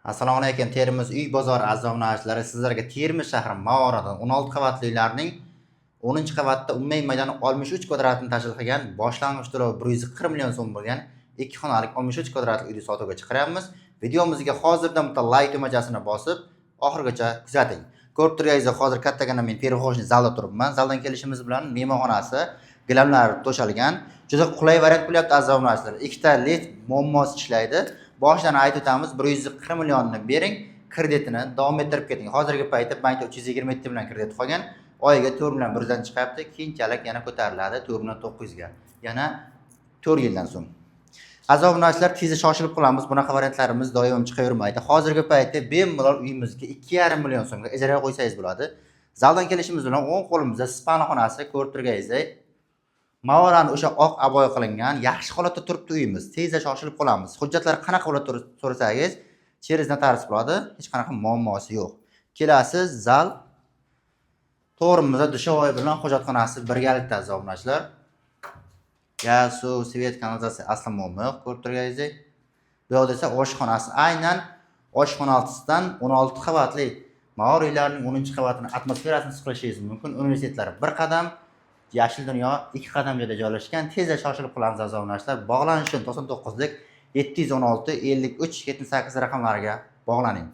Assalomu alaykum. Termiz uy bozori aziz obunachilar, sizlarga Termiz shahri Mavaradan 16 qavatli uylarning 10-qavatda umumiy maydoni 63 kvadratni tashkil qilgan, boshlang'ich to'lovi 140 million so'm bo'lgan 2 xonalik 63 kvadratli uyni sotuvga chiqaryapmiz. Videomizga hozirdan bitta like tugmachasini bosib, oxirigacha kuzating. Ko'rib turganingizdek, hozir kattagina men перевозочный zalda turibman. Zaldan kelishimiz bilan mehmonxonasi, gilamlar to'shalgan. Juda qulay variant bo'lyapti aziz obunachilar. Ikkita led muammosi ishlaydi. Boshdan aytib o'tamiz, 140 millionni bering, kreditini davom ettirib keting. Hozirgi paytda bankda 327 million kredit qolgan, oyiga 4 million 1 dan chiqyapti, keyinchalik yana ko'tariladi 4 million 900 ga. Yana 4 yildan so'ng. Aziz obunachilar, tezda shoshilib qolamiz. Bunaqa variantlarimiz doim chiqavermaydi. Hozirgi paytda bemalol uyimizga 2,5 million so'mga ijaraga qo'ysangiz bo'ladi. Zaldan kelishimiz bilan o'ng qo'limizda spanaxonasi ko'rib turganingizdek, Mavarani o'sha oq aboy qilingan, yaxshi holatda turibdi uyimiz. Tezda shoshilib qolamiz. Hujjatlar qanaqa bo'lib so'rasangiz, через notarius bo'ladi. Hech qanaqa muammosi yo'q. Kelasiz, zal to'g'rimizda dushovoy bilan hojatxonasi birgalikda aziz obunachilar. Gaz, suv, svet, kanalizatsiya asli muammo yo'q. Ko'rib turganingizdek. Bu yerda esa oshxonasi, aynan oshxona oltisidan 16 qavatli Mavara uylarining 10-qavatini atmosferasini his qilishingiz mumkin. Universitetlar bir qadam, Yashil dunyo 2 qadam joyda joylashgan. Tezda shoshilib qolamiz aziz obunachilar. Bog'lanish uchun 99lik 716 53 78 raqamlariga bog'laning.